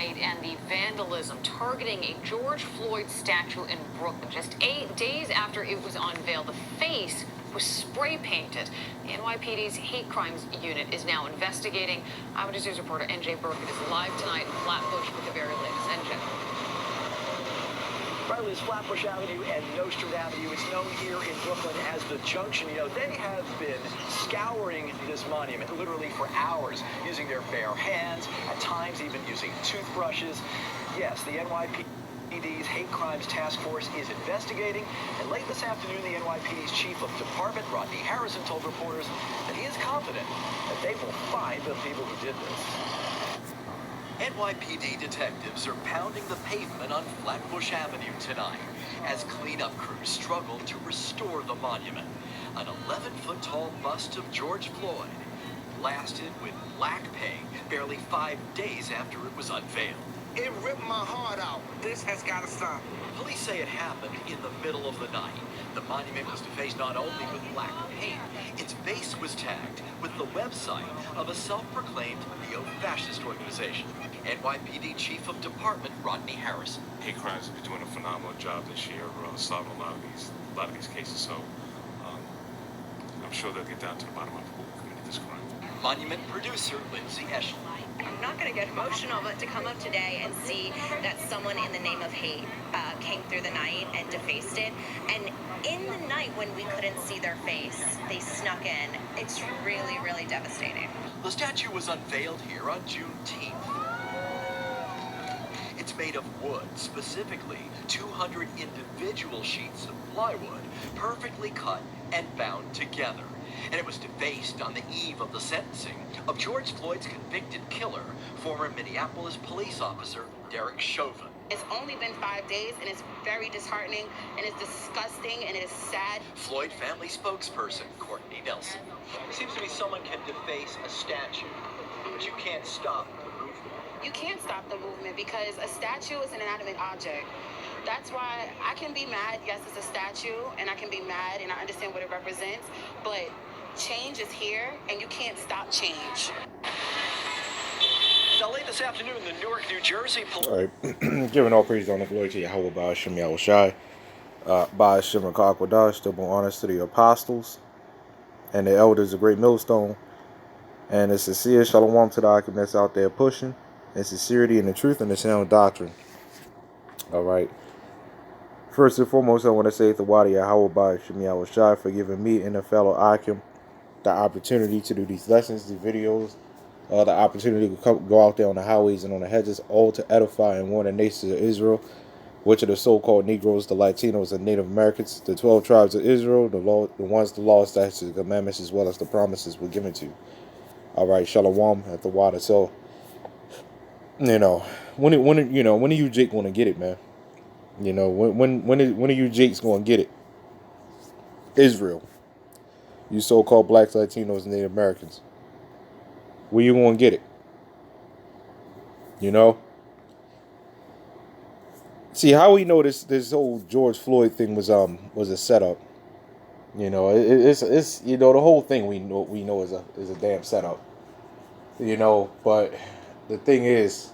tonight and the vandalism targeting a George Floyd statue in Brooklyn. Just 8 days after it was unveiled, the face was spray painted. The NYPD's hate crimes unit is now investigating. Eyewitness News reporter NJ Burkett is live tonight in Flatbush with the very latest. NJ. Riley, it's Flatbush Avenue and Nostrand Avenue. It's known here in Brooklyn as the Junction. You know, they have been scouring this monument literally for hours, using their bare hands, at times even using toothbrushes. Yes, the NYPD's Hate Crimes Task Force is investigating, and late this afternoon, the NYPD's Chief of Department, Rodney Harrison, told reporters that he is confident that they will find the people who did this. NYPD detectives are pounding the pavement on Flatbush Avenue tonight as cleanup crews struggle to restore the monument. An 11-foot-tall bust of George Floyd blasted with black paint barely 5 days after it was unveiled. It ripped my heart out. This has got to stop. Police say it happened in the middle of the night. The monument was defaced not only with black paint, its base was tagged with the website of a self-proclaimed neo-fascist organization. NYPD Chief of Department Rodney Harrison. Hate crimes have been doing a phenomenal job this year solving a lot of these cases. So I'm sure they'll get down to the bottom of who committed this crime. Monument producer Lindsay Eshel. I'm not going to get emotional, but to come up today and see that someone in the name of hate came through the night and defaced it, and in the night when we couldn't see their face, they snuck in. It's really, really devastating. The statue was unveiled here on Juneteenth. It's made of wood, specifically 200 individual sheets of plywood, perfectly cut and bound together. And it was defaced on the eve of the sentencing of George Floyd's convicted killer, former Minneapolis police officer Derek Chauvin. It's only been 5 days, and it's very disheartening, and it's disgusting, and it is sad. Floyd family spokesperson Courtney Nelson. It seems to me someone can deface a statue, but you can't stop the movement. You can't stop the movement because a statue is an inanimate object. That's why I can be mad. Yes, it's a statue, and I can be mad, and I understand what it represents, but change is here, and you can't stop change. Now, late this afternoon, the Newark, New Jersey police. All right, giving all praise on the glory to YAHAWAH, BAHASHAM, YAHAWASHI, BAHASHAM, Akakwadash, double honors to the apostles and the elders of Great Millstone, and a sincere shalom to the Akim that's out there pushing, and sincerity in the truth and the sound doctrine. All right. First and foremost, I want to say to YAHAWAH, BAHASHAM, YAHAWASHI for giving me and a fellow Akim the opportunity to do these lessons, these videos, the opportunity to go out there on the highways and on the hedges, all to edify and warn the nations of Israel, which are the so-called Negroes, the Latinos, and Native Americans, the 12 tribes of Israel, the law, statutes, the commandments, as well as the promises were given to. All right, shalom at the water. So, you know, when are you Jake going to get it, man? You know, when are you Jakes going to get it? Israel, you so-called blacks, Latinos, and Native Americans. Where you gonna get it? You know? See, how we know this whole George Floyd thing was a setup. You know, it's you know, the whole thing we know is a damn setup. You know, but the thing is,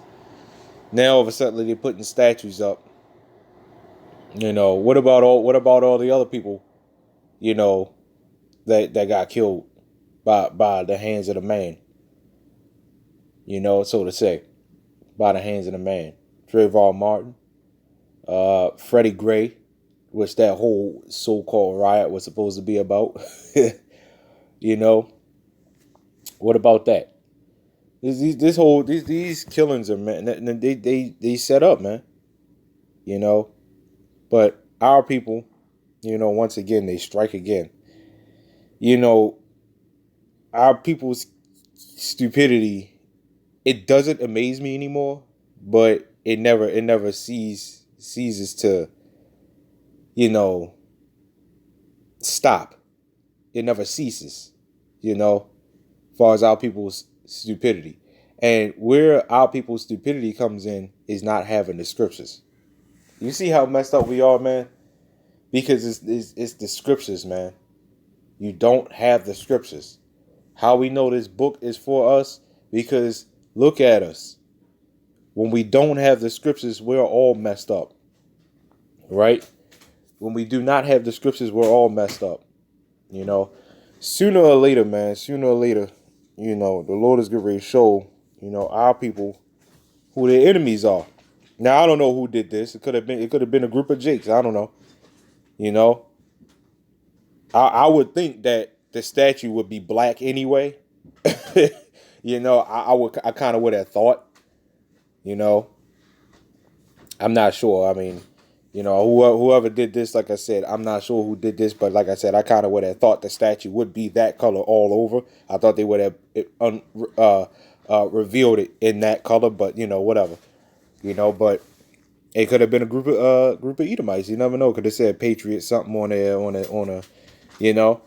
now all of a sudden they're putting statues up. You know, what about all the other people, you know, that got killed by the hands of the man? You know, so to say, by the hands of the man. Trayvon Martin, Freddie Gray, which that whole so-called riot was supposed to be about. You know, what about that? These killings are, man, they set up, man. You know, but our people, you know, once again they strike again. You know, our people's stupidity. It doesn't amaze me anymore, but it never ceases to, you know, stop. It never ceases, you know, as far as our people's stupidity. And where our people's stupidity comes in is not having the scriptures. You see how messed up we are, man? Because it's the scriptures, man. You don't have the scriptures. How we know this book is for us? Because look at us. When we don't have the scriptures, we're all messed up. Right? When we do not have the scriptures, we're all messed up. You know, sooner or later, man, sooner or later, you know, the Lord is getting ready to show, you know, our people who their enemies are. Now, I don't know who did this. It could have been a group of jakes. I don't know. You know, I would think that the statue would be black anyway. You know, I kind of would have thought, you know, I'm not sure. I mean, you know, whoever did this, like I said, I'm not sure who did this, but like I said, I kind of would have thought the statue would be that color all over. I thought they would have revealed it in that color, but you know, whatever, you know. But it could have been a group of Edomites. You never know. Could have said Patriot something on a, you know.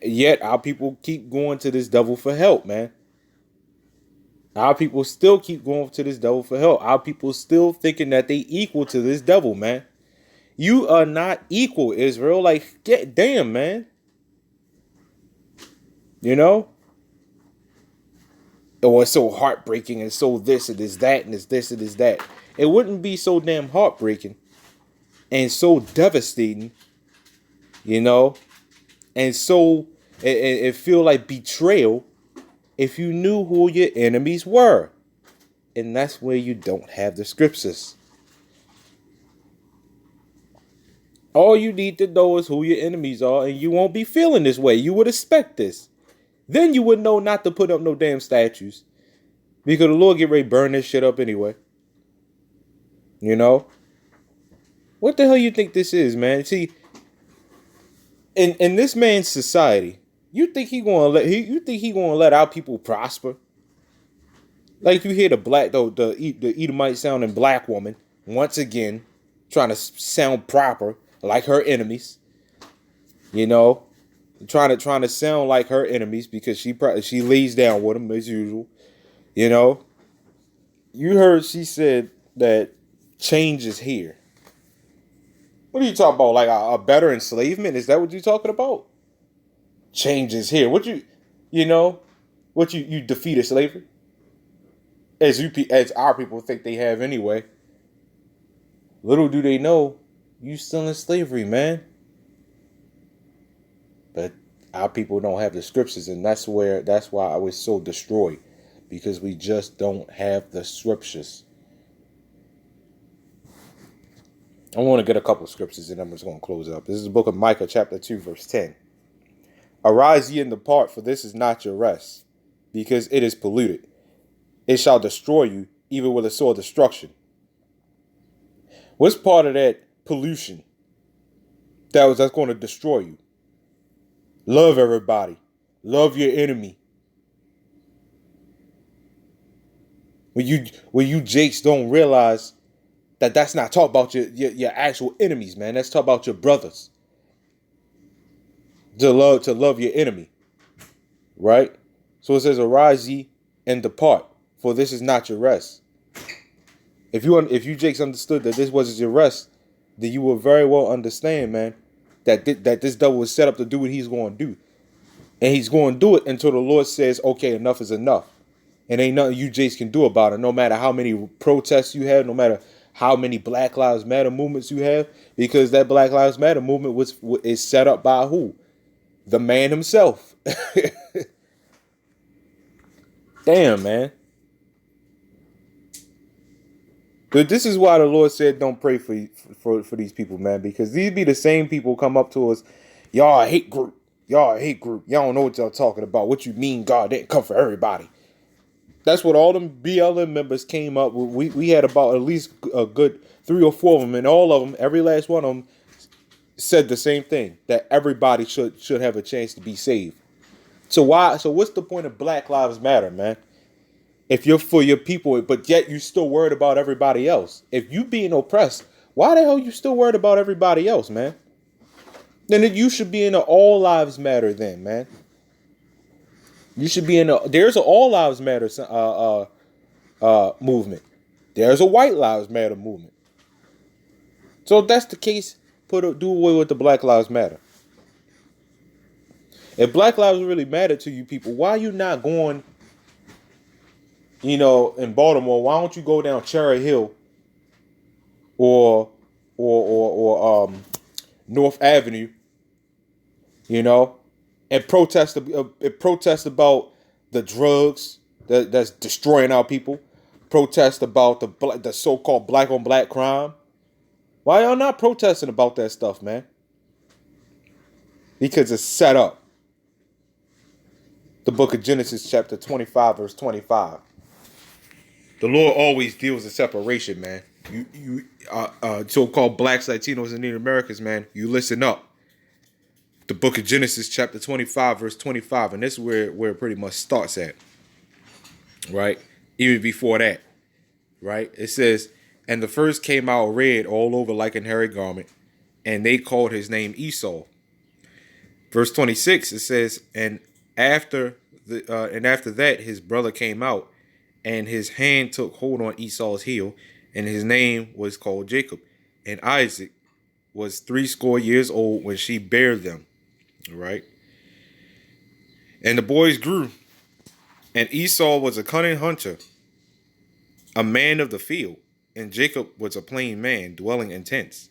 Yet our people keep going to this devil for help, man. Our people still keep going to this devil for help. Our people still thinking that they equal to this devil, man. You are not equal, Israel. Like, get damn, man. You know? Oh, it's so heartbreaking and so this and it's that and it's this and it's that. It wouldn't be so damn heartbreaking and so devastating, you know, and so it feel like betrayal if you knew who your enemies were. And that's where you don't have the scriptures. All you need to know is who your enemies are, and you won't be feeling this way. You would expect this. Then you would know not to put up no damn statues. Because the Lord get ready to burn this shit up anyway. You know? What the hell you think this is, man? See, in this man's society, you think he gonna let our people prosper? Like you hear the Edomite sounding black woman once again trying to sound proper like her enemies. You know, trying to sound like her enemies because she lays down with them as usual. You know, you heard she said that change is here. What are you talking about? Like a better enslavement? Is that what you're talking about? Change is here. You defeated slavery? As our people think they have anyway. Little do they know, you still in slavery, man. But our people don't have the scriptures, and that's why I was so destroyed. Because we just don't have the scriptures. I want to get a couple of scriptures and I'm just going to close up. This is the book of Micah chapter 2 verse 10. Arise ye and depart, for this is not your rest, because it is polluted. It shall destroy you, even with a sword of destruction. What's part of that pollution that's going to destroy you? Love everybody. Love your enemy. When you jakes don't realize that that's not talk about your actual enemies, man. That's talk about your brothers. To love your enemy. Right? So it says, arise ye and depart, for this is not your rest. If you jakes understood that this wasn't your rest, then you will very well understand, man, that this devil was set up to do what he's going to do. And he's going to do it until the Lord says, okay, enough is enough. And ain't nothing you jakes can do about it, no matter how many protests you have, no matter how many Black Lives Matter movements you have, because that Black Lives Matter movement is set up by who? The man himself. Damn, man. But this is why the Lord said don't pray for these people, man, because these be the same people come up to us, y'all a hate group. Y'all a hate group. Y'all don't know what y'all talking about. What you mean God didn't come for everybody? That's what all them BLM members came up with. We had about at least a good 3 or 4 of them, and all of them, every last one of them, said the same thing, that everybody should have a chance to be saved. So what's the point of Black Lives Matter, man? If you're for your people, but yet you still worried about everybody else. If you being oppressed, why the hell you still worried about everybody else, man? Then you should be in an all lives matter then, man. You should be there's an all lives matter movement. There's a white lives matter movement. So if that's the case, do away with the Black Lives Matter. If Black Lives really matter to you people, why are you not going you know, in Baltimore, why don't you go down Cherry Hill or North Avenue, you know, and protest about the drugs that's destroying our people, protest about the so-called black on black crime. Why y'all not protesting about that stuff, man? Because it's set up. The book of Genesis, chapter 25, verse 25. The Lord always deals in separation, man. You so-called blacks, Latinos, and Native Americans, man, you listen up. The book of Genesis, chapter 25, verse 25, and this is where it pretty much starts at, right? Even before that, right? It says, and the first came out red all over like an hairy garment, and they called his name Esau. Verse 26, it says, and after that his brother came out, and his hand took hold on Esau's heel, and his name was called Jacob. And Isaac was 80 years old when she bare them. Right? And the boys grew, and Esau was a cunning hunter, a man of the field, and Jacob was a plain man, dwelling in tents.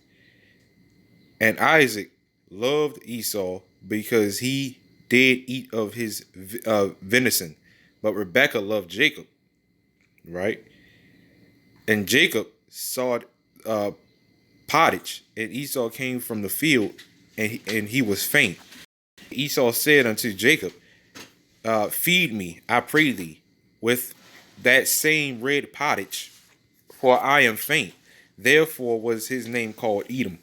And Isaac loved Esau because he did eat of his venison, but Rebekah loved Jacob. Right? And Jacob saw pottage, and Esau came from the field, and he was faint. Esau said unto Jacob, feed me, I pray thee, with that same red pottage, for I am faint. Therefore was his name called Edom.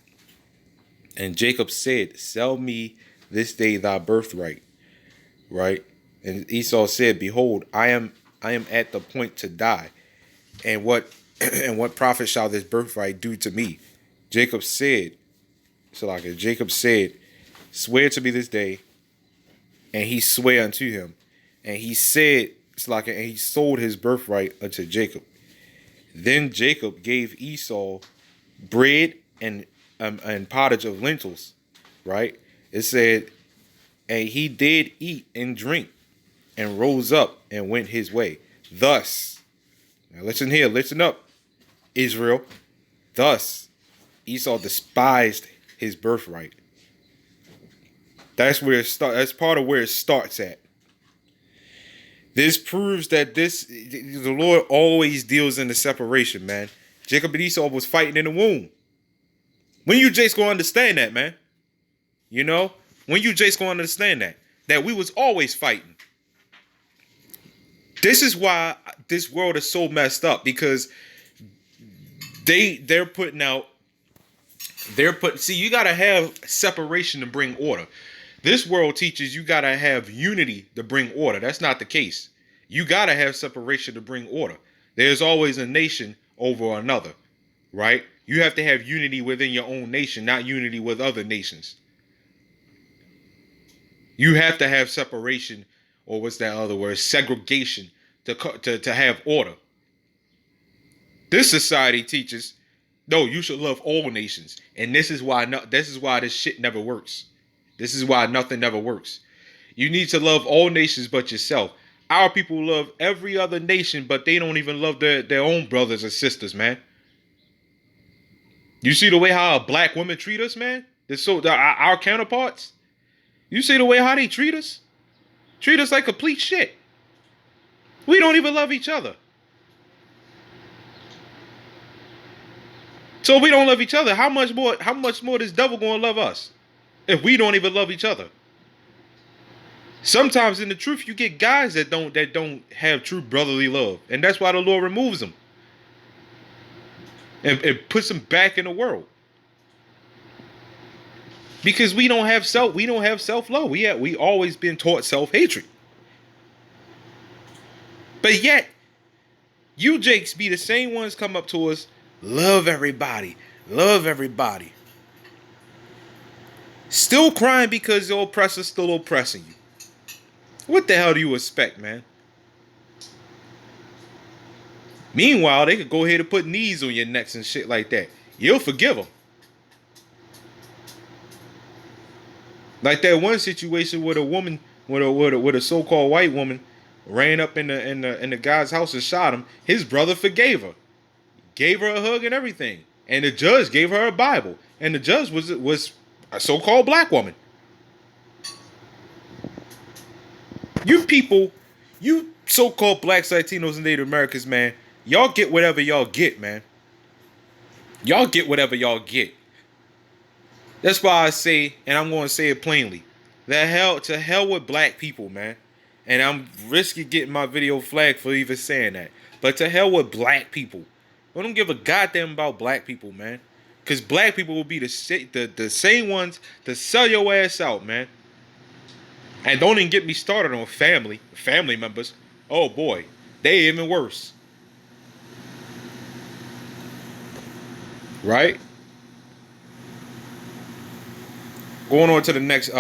And Jacob said, sell me this day thy birthright. Right? And Esau said, behold, I am at the point to die. And what profit shall this birthright do to me? Jacob said, swear to me this day. And he sware unto him. And he said, and he sold his birthright unto Jacob. Then Jacob gave Esau bread and pottage of lentils. Right? It said, and he did eat and drink, and rose up and went his way. Thus, now listen up, Israel. Thus, Esau despised his birthright. That's where it starts. That's part of where it starts at. This proves that the Lord always deals in the separation, man. Jacob and Esau was fighting in the womb. When you just gonna understand that, man? You know, when you just gonna understand that we was always fighting. This is why this world is so messed up, because they're putting out. See, you gotta have separation to bring order. This world teaches you gotta have unity to bring order. That's not the case. You gotta have separation to bring order. There's always a nation over another, right? You have to have unity within your own nation, not unity with other nations. You have to have separation, or what's that other word? Segregation to have order. This society teaches, no, you should love all nations, and this is why this shit never works. This is why nothing never works. You need to love all nations but yourself. Our people love every other nation, but they don't even love their own brothers and sisters, man. You see the way how black women treat us, man? Our counterparts. You see the way how they treat us? Treat us like complete shit. We don't even love each other. So if we don't love each other, how much more this devil gonna love us if we don't even love each other? Sometimes in the truth, you get guys that don't have true brotherly love, and that's why the Lord removes them and puts them back in the world. Because we don't have self-love. We always been taught self-hatred. But yet, you Jakes be the same ones come up to us, love everybody. Still crying because the oppressor's still oppressing you. What the hell do you expect, man? Meanwhile, they could go ahead and put knees on your necks and shit like that. You'll forgive them. Like that one situation with a woman, with a so-called white woman, ran up in the guy's house and shot him, his brother forgave her, gave her a hug and everything, and the judge gave her a Bible, and the judge was a so-called black woman. You people, you so-called blacks, Latinos, and Native Americans, man, y'all get whatever y'all get, man. Y'all get whatever y'all get. That's why I say, and I'm going to say it plainly, to hell with black people, man. And I'm risking getting my video flagged for even saying that. But to hell with black people. I don't give a goddamn about black people, man. Because black people will be the same ones to sell your ass out, man. And don't even get me started on family members. Oh boy, they even worse. Right? Going on to the next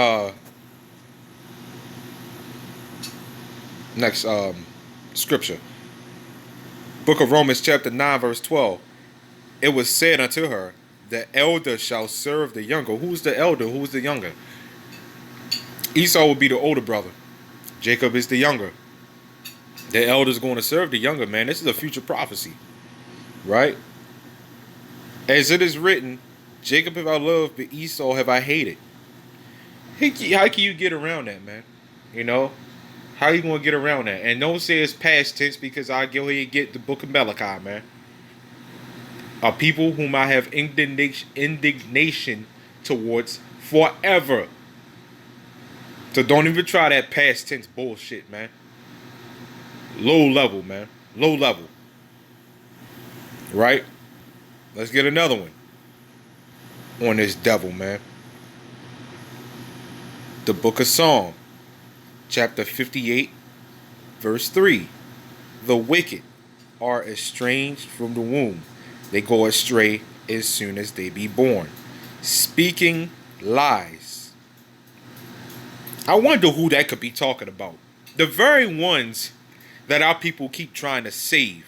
scripture. Book of Romans chapter 9 verse 12. It was said unto her, the elder shall serve the younger. Who's the elder? Who's the younger? Esau will be the older brother. Jacob is the younger. The elder is going to serve the younger, man. This is a future prophecy. Right? As it is written, Jacob have I loved, but Esau have I hated. How can you get around that, man? You know? How you going to get around that? And don't say it's past tense, because I go ahead and get the book of Malachi, man. Are people whom I have indignation towards forever. So don't even try that past tense bullshit, man. Low level, man. Low level. Right? Let's get another one on this devil, man. The book of Psalm, chapter 58, verse 3. The wicked are estranged from the womb. They go astray as soon as they be born, speaking lies. I wonder who that could be talking about. The very ones that our people keep trying to save.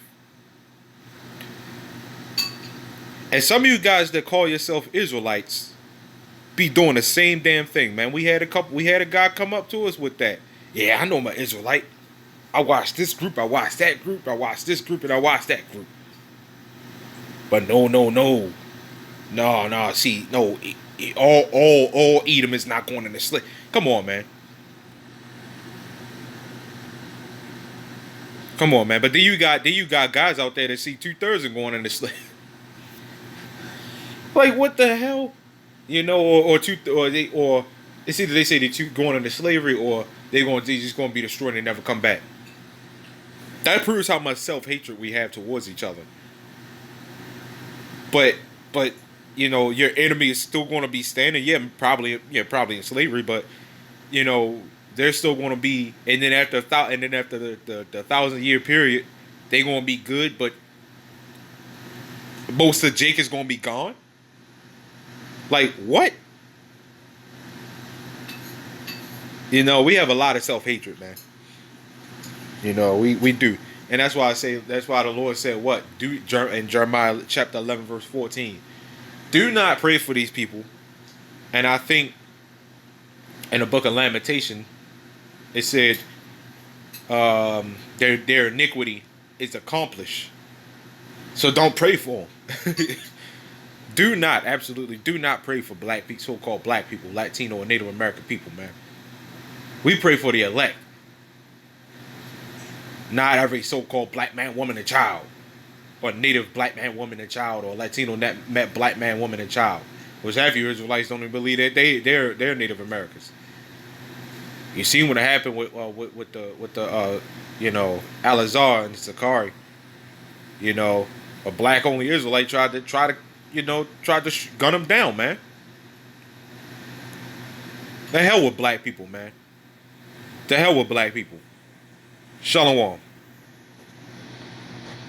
And some of you guys that call yourself Israelites be doing the same damn thing, man. We had a guy come up to us with that. Yeah, I know my Israelite. I watched this group, I watched that group, I watched this group, and I watched that group. But no. See, no, all Edom is not going in the slave. Come on, man. Come on, man. But then you got guys out there that see 2/3 are going in the slave. Like, what the hell? You know, it's either they say they're going into slavery, or they just going to be destroyed and never come back. That proves how much self-hatred we have towards each other. But you know, your enemy is still going to be standing. Yeah, probably in slavery, but you know, they're still going to be. And then after the 1,000-year period, they're going to be good. But most of Jake is going to be gone. Like, what? You know, we have a lot of self-hatred, man. You know, we do. And that's why the Lord said what? In Jeremiah chapter 11, verse 14. Do not pray for these people. And I think in the book of Lamentation, it said their iniquity is accomplished. So don't pray for them. Absolutely do not pray for black people, so-called black people, Latino and Native American people, man. We pray for the elect. Not every so-called black man, woman, and child. Or native black man, woman, and child. Or Latino black man, woman, and child. Which half of you Israelites don't even believe that they're Native Americans. You see what happened with the Alazar and Sakari. You know, a black only Israelite tried to gun him down, man. The hell with black people, man. The hell with black people. Shalom.